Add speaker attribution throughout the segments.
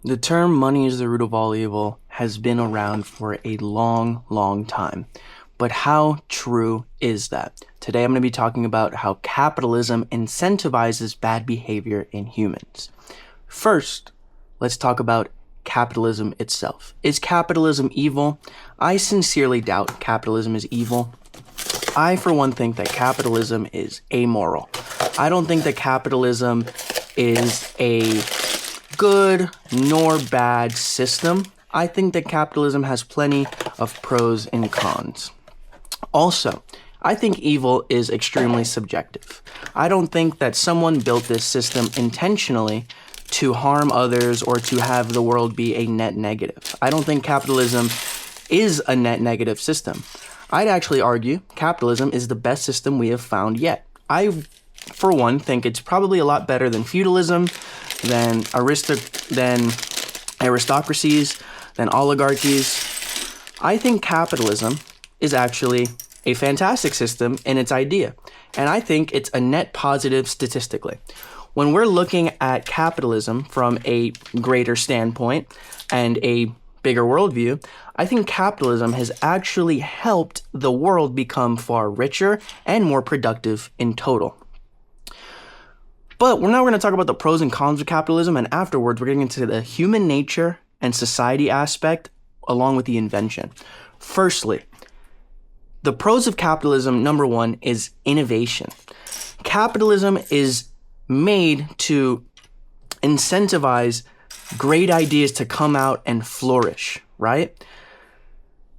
Speaker 1: The term money is the root of all evil has been around for a long, long time. But how true is that? Today I'm going to be talking about how capitalism incentivizes bad behavior in humans. First, let's talk about capitalism itself. Is capitalism evil? I sincerely doubt capitalism is evil. I, for one, think that capitalism is amoral. I don't think that capitalism is a good nor bad system. I think that capitalism has plenty of pros and cons. Also, I think evil is extremely subjective. I don't think that someone built this system intentionally to harm others or to have the world be a net negative. I don't think capitalism is a net negative system. I'd actually argue capitalism is the best system we have found yet. I, for one, think it's probably a lot better than feudalism, than aristocracies, than oligarchies. I think capitalism is actually a fantastic system in its idea, and I think it's a net positive statistically. When we're looking at capitalism from a greater standpoint and a bigger worldview, I think capitalism has actually helped the world become far richer and more productive in total. But we're now going to talk about the pros and cons of capitalism, and afterwards we're getting into the human nature and society aspect along with the invention. Firstly, the pros of capitalism, number one, is innovation. Capitalism is made to incentivize great ideas to come out and flourish, right?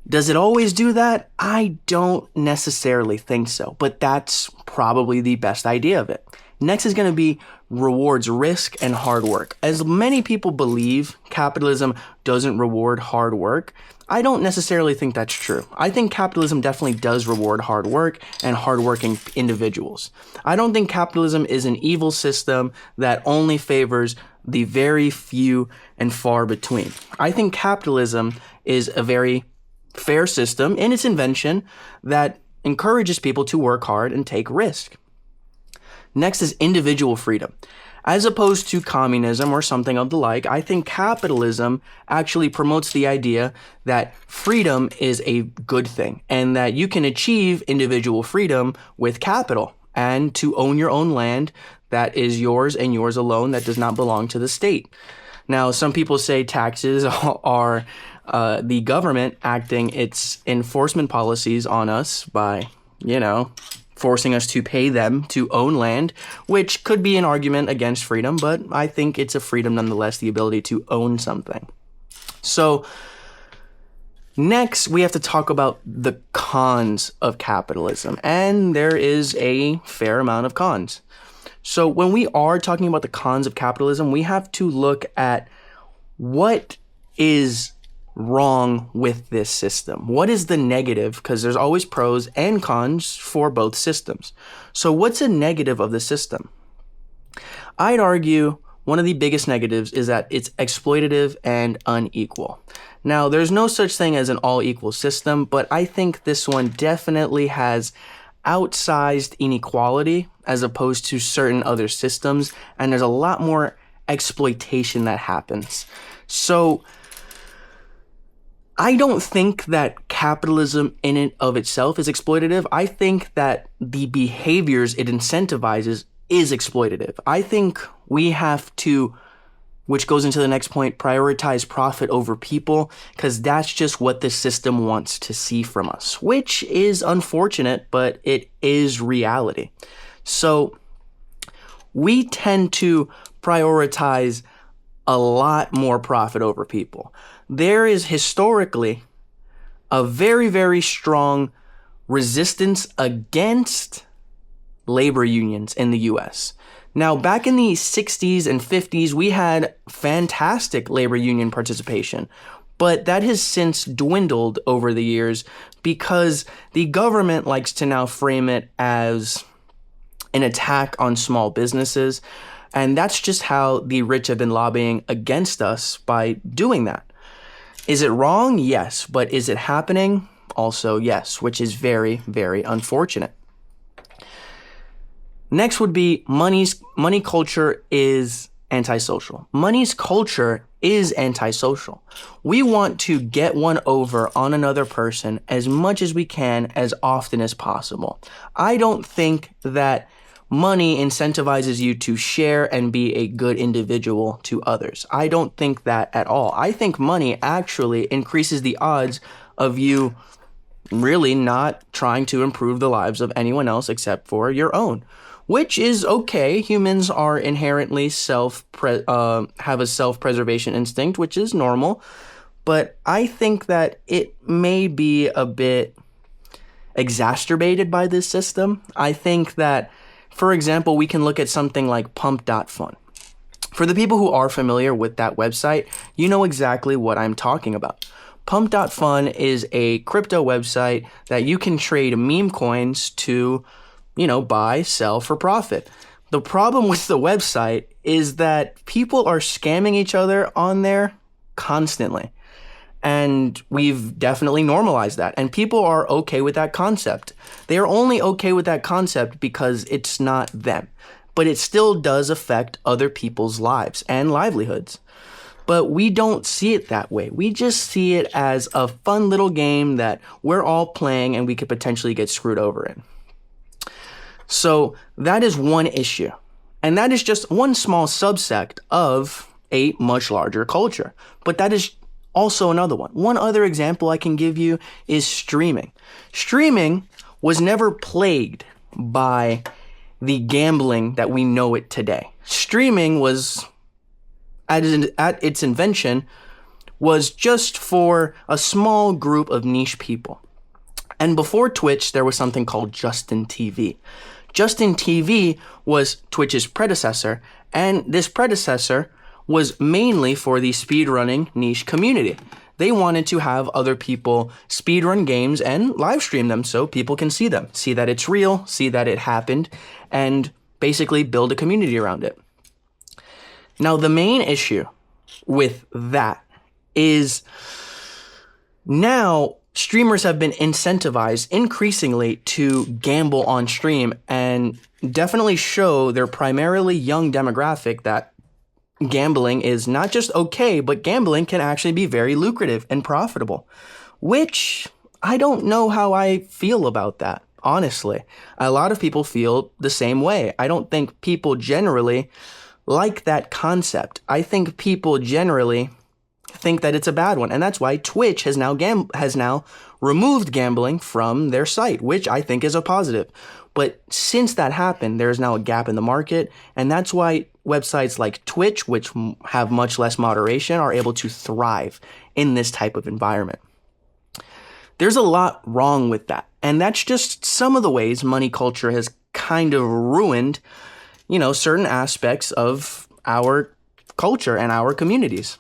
Speaker 1: Does it always do that? I don't necessarily think so, but that's probably the best idea of it. Next is going to be rewards risk and hard work. As many people believe capitalism doesn't reward hard work, I don't necessarily think that's true. I think capitalism definitely does reward hard work and hardworking individuals. I don't think capitalism is an evil system that only favors the very few and far between. I think capitalism is a very fair system in its invention that encourages people to work hard and take risk. Next is individual freedom. As opposed to communism or something of the like, I think capitalism actually promotes the idea that freedom is a good thing and that you can achieve individual freedom with capital and to own your own land that is yours and yours alone, that does not belong to the state. Now, some people say taxes are the government acting its enforcement policies on us by, forcing us to pay them to own land, which could be an argument against freedom, but I think it's a freedom nonetheless, the ability to own something. So next, we have to talk about the cons of capitalism, and there is a fair amount of cons. So when we are talking about the cons of capitalism, we have to look at what is wrong with this system. What is the negative? Because there's always pros and cons for both systems. So what's a negative of the system? I'd argue one of the biggest negatives is that it's exploitative and unequal. Now, there's no such thing as an all-equal system, but I think this one definitely has outsized inequality as opposed to certain other systems, and there's a lot more exploitation that happens. So I don't think that capitalism in and of itself is exploitative. I think that the behaviors it incentivizes is exploitative. I think we have to, which goes into the next point, prioritize profit over people, because that's just what the system wants to see from us, which is unfortunate, but it is reality. So we tend to prioritize a lot more profit over people. There is historically a very, very strong resistance against labor unions in the US. Now, back in the 60s and 50s, we had fantastic labor union participation, but that has since dwindled over the years because the government likes to now frame it as an attack on small businesses. And that's just how the rich have been lobbying against us by doing that. Is it wrong? Yes. But is it happening? Also, yes, which is very, very unfortunate. Next would be money culture is antisocial. Money's culture is antisocial. We want to get one over on another person as much as we can, as often as possible. I don't think that money incentivizes you to share and be a good individual to others. I don't think that at all. I think money actually increases the odds of you really not trying to improve the lives of anyone else except for your own, which is okay. Humans are inherently have a self-preservation instinct, which is normal. But I think that it may be a bit exacerbated by this system. I think that, for example, we can look at something like pump.fun. For the people who are familiar with that website, you know exactly what I'm talking about. Pump.fun is a crypto website that you can trade meme coins to, buy, sell for profit. The problem with the website is that people are scamming each other on there constantly. And we've definitely normalized that. And people are okay with that concept. They are only okay with that concept because it's not them. But it still does affect other people's lives and livelihoods. But we don't see it that way. We just see it as a fun little game that we're all playing and we could potentially get screwed over in. So that is one issue. And that is just one small subsect of a much larger culture. But that is also another one. One other example I can give you is streaming. Streaming was never plagued by the gambling that we know it today. Streaming was, at its invention, was just for a small group of niche people. And before Twitch, there was something called Justin TV. Justin TV was Twitch's predecessor, and this predecessor was mainly for the speedrunning niche community. They wanted to have other people speedrun games and live stream them so people can see them, see that it's real, see that it happened, and basically build a community around it. Now, the main issue with that is now streamers have been incentivized increasingly to gamble on stream and definitely show their primarily young demographic that gambling is not just okay, but gambling can actually be very lucrative and profitable, which I don't know how I feel about that, honestly. A lot of people feel the same way. I don't think people generally like that concept. I think people generally think that it's a bad one, and that's why Twitch has now removed gambling from their site, which I think is a positive. But since that happened, there is now a gap in the market, and that's why websites like Twitch, which have much less moderation, are able to thrive in this type of environment. There's a lot wrong with that, and that's just some of the ways money culture has kind of ruined, certain aspects of our culture and our communities.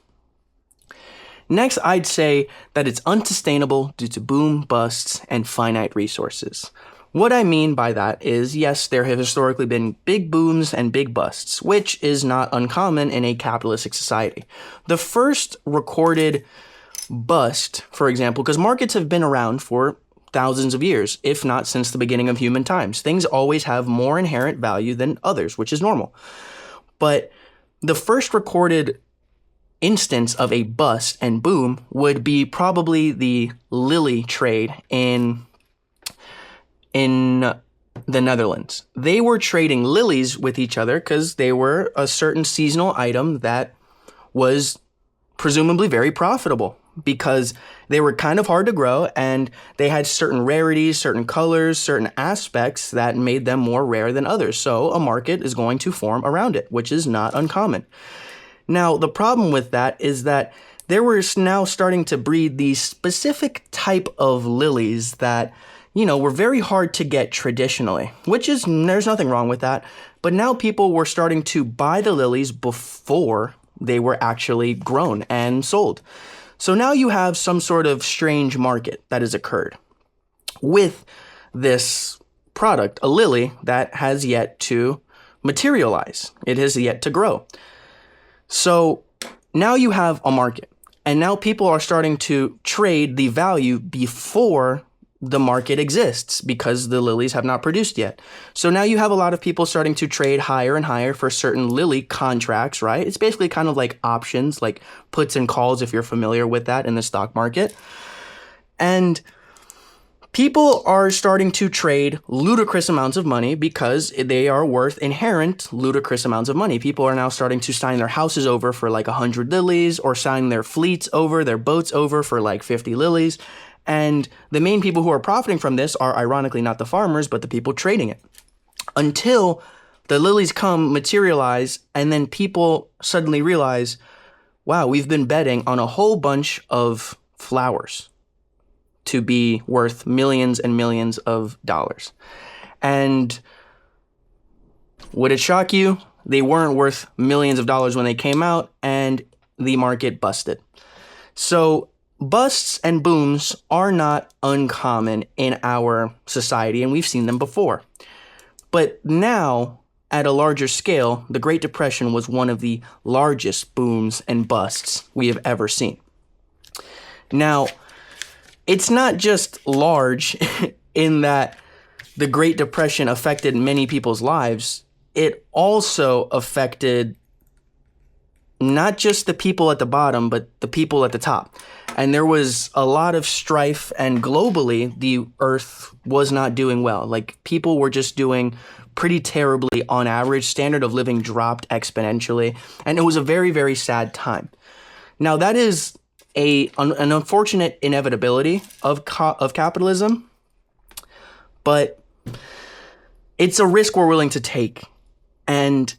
Speaker 1: Next, I'd say that it's unsustainable due to boom, busts, and finite resources. What I mean by that is, yes, there have historically been big booms and big busts, which is not uncommon in a capitalistic society. The first recorded bust, for example, because markets have been around for thousands of years, if not since the beginning of human times. Things always have more inherent value than others, which is normal. But the first recorded instance of a bust and boom would be probably the lily trade in the Netherlands. They were trading lilies with each other because they were a certain seasonal item that was presumably very profitable because they were kind of hard to grow and they had certain rarities, certain colors, certain aspects that made them more rare than others. So a market is going to form around it, which is not uncommon. Now, the problem with that is that there were now starting to breed these specific type of lilies that, were very hard to get traditionally, there's nothing wrong with that. But now people were starting to buy the lilies before they were actually grown and sold. So now you have some sort of strange market that has occurred with this product, a lily that has yet to materialize. It has yet to grow. So now you have a market, and now people are starting to trade the value before the market exists because the lilies have not produced yet. So now you have a lot of people starting to trade higher and higher for certain lily contracts, right? It's basically kind of like options, like puts and calls, if you're familiar with that in the stock market. And people are starting to trade ludicrous amounts of money because they are worth inherent ludicrous amounts of money. People are now starting to sign their houses over for like 100 lilies, or sign their fleets over, their boats over for like 50 lilies. And the main people who are profiting from this are ironically not the farmers, but the people trading it. Until the lilies come, materialize, and then people suddenly realize, wow, we've been betting on a whole bunch of flowers to be worth millions and millions of dollars. And would it shock you? They weren't worth millions of dollars when they came out, and the market busted. So busts and booms are not uncommon in our society, and we've seen them before. But now, at a larger scale, the Great Depression was one of the largest booms and busts we have ever seen. Now, it's not just large in that the Great Depression affected many people's lives. It also affected not just the people at the bottom, but the people at the top. And there was a lot of strife, and globally, the earth was not doing well. Like, people were just doing pretty terribly on average. Standard of living dropped exponentially, and it was a very, very sad time. Now, that is an unfortunate inevitability of capitalism, but it's a risk we're willing to take. And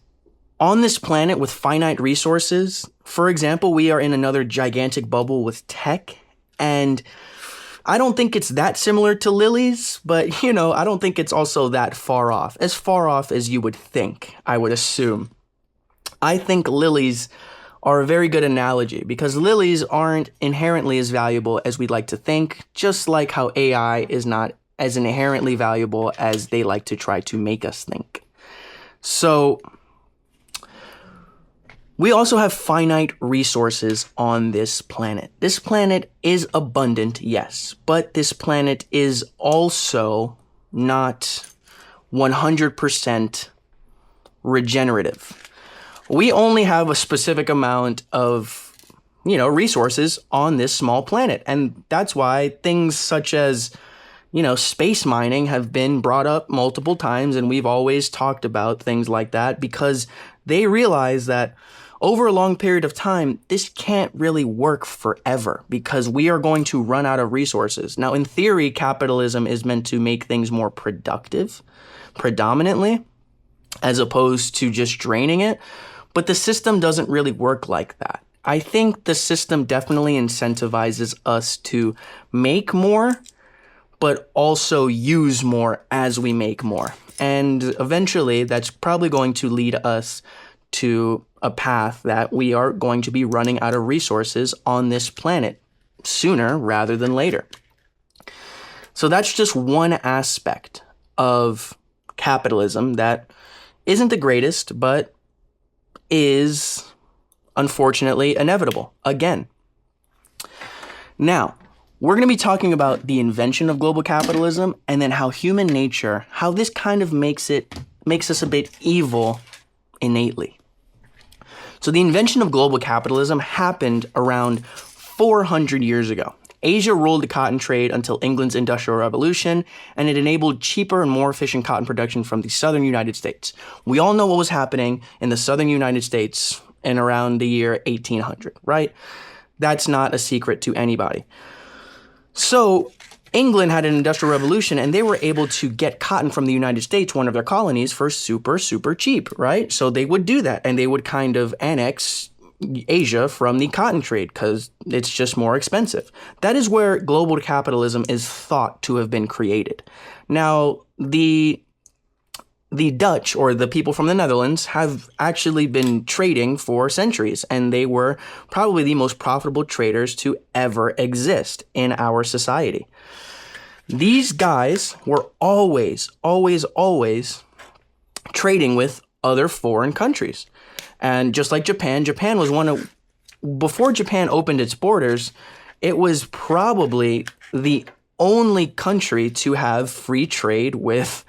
Speaker 1: on this planet with finite resources, for example, we are in another gigantic bubble with tech, and I don't think it's that similar to lilies, but, I don't think it's also that far off as you would think, I would assume. I think lilies are a very good analogy because lilies aren't inherently as valuable as we'd like to think, just like how AI is not as inherently valuable as they like to try to make us think. So we also have finite resources on this planet. This planet is abundant, yes, but this planet is also not 100% regenerative. We only have a specific amount of, resources on this small planet. And that's why things such as, space mining have been brought up multiple times. And we've always talked about things like that because they realize that over a long period of time, this can't really work forever because we are going to run out of resources. Now, in theory, capitalism is meant to make things more productive, predominantly, as opposed to just draining it. But the system doesn't really work like that. I think the system definitely incentivizes us to make more, but also use more as we make more. And eventually, that's probably going to lead us to a path that we are going to be running out of resources on this planet sooner rather than later. So that's just one aspect of capitalism that isn't the greatest, but is unfortunately inevitable again. Now, we're going to be talking about the invention of global capitalism and then how human nature, how this kind of makes us a bit evil innately. So the invention of global capitalism happened around 400 years ago. Asia ruled the cotton trade until England's Industrial Revolution, and it enabled cheaper and more efficient cotton production from the southern United States. We all know what was happening in the southern United States in around the year 1800, right? That's not a secret to anybody. So England had an industrial revolution, and they were able to get cotton from the United States, one of their colonies, for super, super cheap, right? So they would do that, and they would kind of annex Asia from the cotton trade because it's just more expensive. That is where global capitalism is thought to have been created. Now, the Dutch, or the people from the Netherlands, have actually been trading for centuries, and they were probably the most profitable traders to ever exist in our society. These guys were always trading with other foreign countries. And just like Japan was before Japan opened its borders, it was probably the only country to have free trade with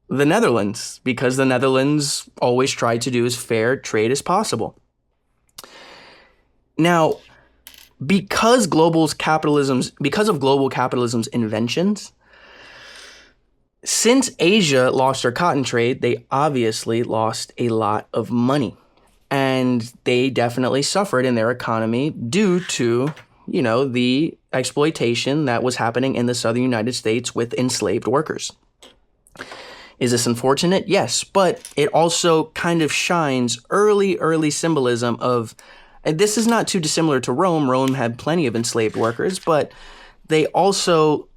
Speaker 1: the Netherlands, because the Netherlands always tried to do as fair trade as possible. Now, because of global capitalism's inventions, since Asia lost their cotton trade, they obviously lost a lot of money. And they definitely suffered in their economy due to, the exploitation that was happening in the southern United States with enslaved workers. Is this unfortunate? Yes, but it also kind of shines early symbolism of, and this is not too dissimilar to Rome. Rome had plenty of enslaved workers, but this also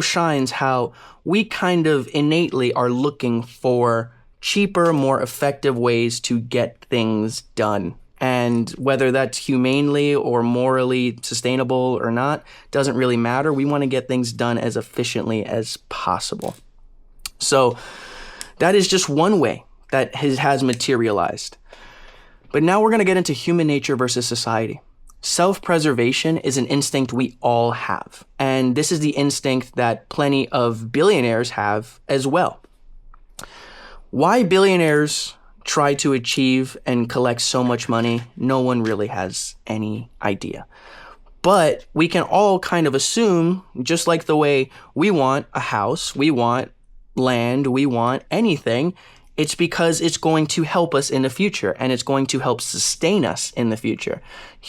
Speaker 1: shines how we kind of innately are looking for cheaper, more effective ways to get things done. And whether that's humanely or morally sustainable or not, doesn't really matter. We want to get things done as efficiently as possible. So that is just one way that has materialized. But now we're going to get into human nature versus society. Self-preservation is an instinct we all have. And this is the instinct that plenty of billionaires have as well. Why billionaires try to achieve and collect so much money, no one really has any idea. But we can all kind of assume, just like the way we want a house, we want land, we want anything, it's because it's going to help us in the future and it's going to help sustain us in the future.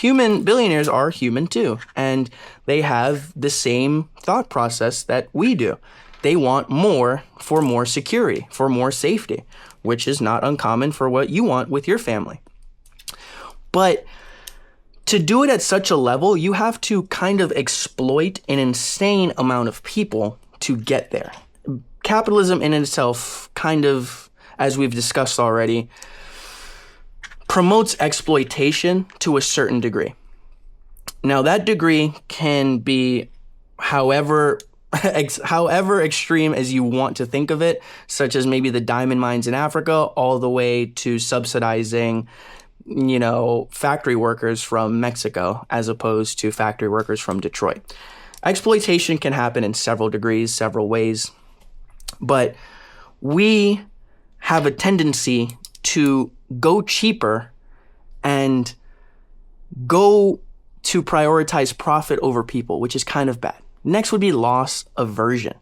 Speaker 1: Billionaires are human too, and they have the same thought process that we do. They want more for more security, for more safety, which is not uncommon for what you want with your family. But to do it at such a level, you have to kind of exploit an insane amount of people to get there. Capitalism in itself kind of, as we've discussed already, promotes exploitation to a certain degree. Now, that degree can be however extreme as you want to think of it, such as maybe the diamond mines in Africa, all the way to subsidizing, factory workers from Mexico as opposed to factory workers from Detroit. Exploitation can happen in several degrees, several ways, but we have a tendency to go cheaper and go to prioritize profit over people, which is kind of bad. Next would be loss aversion.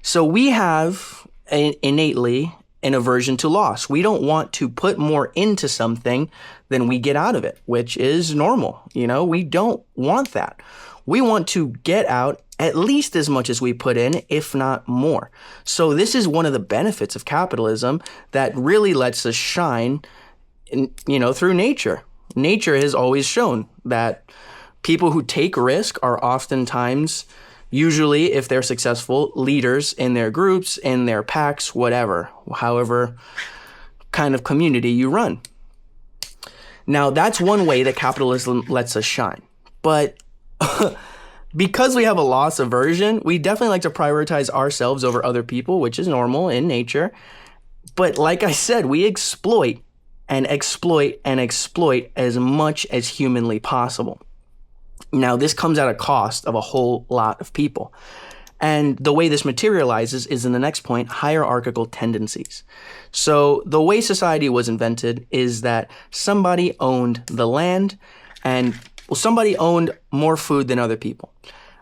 Speaker 1: So we have innately an aversion to loss. We don't want to put more into something than we get out of it, which is normal. We don't want that. We want to get out at least as much as we put in, if not more. So this is one of the benefits of capitalism that really lets us shine, through nature. Nature has always shown that people who take risk are oftentimes, usually, if they're successful, leaders in their groups, in their packs, however kind of community you run. Now, that's one way that capitalism lets us shine. But because we have a loss aversion, we definitely like to prioritize ourselves over other people, which is normal in nature. But like I said, we exploit and exploit and exploit as much as humanly possible. Now, this comes at a cost of a whole lot of people. And the way this materializes is in the next point, hierarchical tendencies. So the way society was invented is that somebody owned the land and somebody owned more food than other people.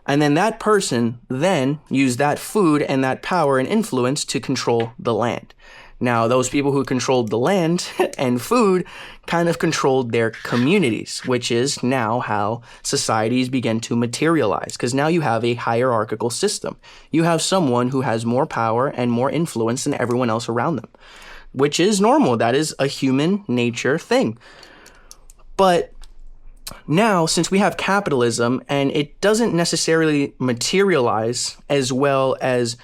Speaker 1: And then that person then used that food and that power and influence to control the land. Now, those people who controlled the land and food kind of controlled their communities, which is now how societies begin to materialize, because now you have a hierarchical system. You have someone who has more power and more influence than everyone else around them, which is normal. That is a human nature thing. But now, since we have capitalism and it doesn't necessarily materialize as well as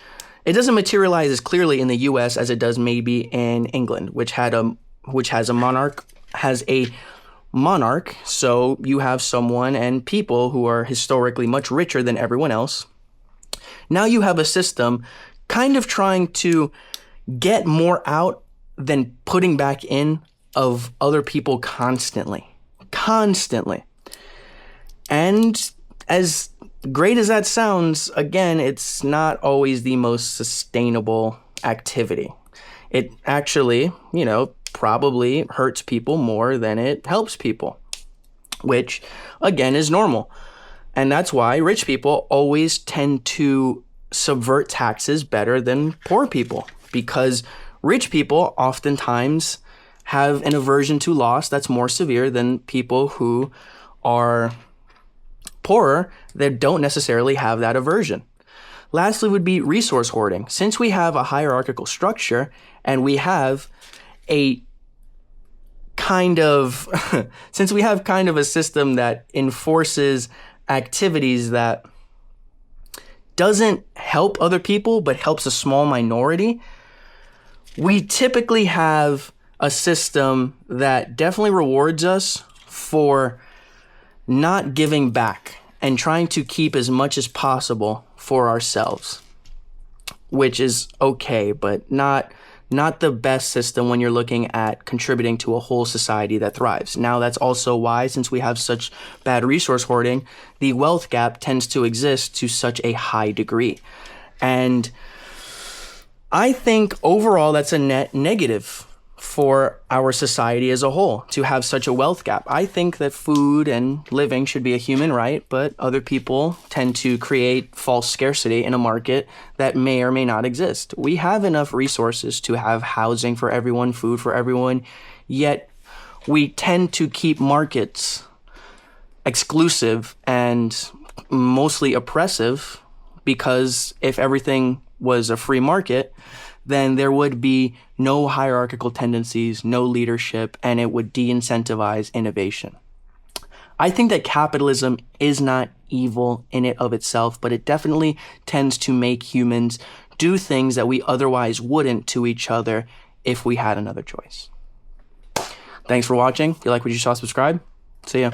Speaker 1: it doesn't materialize as clearly in the U.S. as it does maybe in England, which has a monarch. So you have someone and people who are historically much richer than everyone else. Now you have a system kind of trying to get more out than putting back in of other people constantly. And as great as that sounds, again, it's not always the most sustainable activity. It actually, probably hurts people more than it helps people, which again is normal. And that's why rich people always tend to subvert taxes better than poor people, because rich people oftentimes have an aversion to loss that's more severe than people who are poorer that don't necessarily have that aversion. Lastly would be resource hoarding. Since we have a hierarchical structure and we have a kind of a system that enforces activities that doesn't help other people but helps a small minority, we typically have a system that definitely rewards us for not giving back and trying to keep as much as possible for ourselves, which is okay, but not the best system when you're looking at contributing to a whole society that thrives. Now, that's also why, since we have such bad resource hoarding, the wealth gap tends to exist to such a high degree. And I think overall that's a net negative for our society as a whole to have such a wealth gap. I think that food and living should be a human right, but other people tend to create false scarcity in a market that may or may not exist. We have enough resources to have housing for everyone, food for everyone, yet we tend to keep markets exclusive and mostly oppressive, because if everything was a free market, then there would be no hierarchical tendencies, no leadership, and it would de-incentivize innovation. I think that capitalism is not evil in it of itself, but it definitely tends to make humans do things that we otherwise wouldn't to each other if we had another choice. Thanks for watching. If you like what you saw, subscribe. See ya.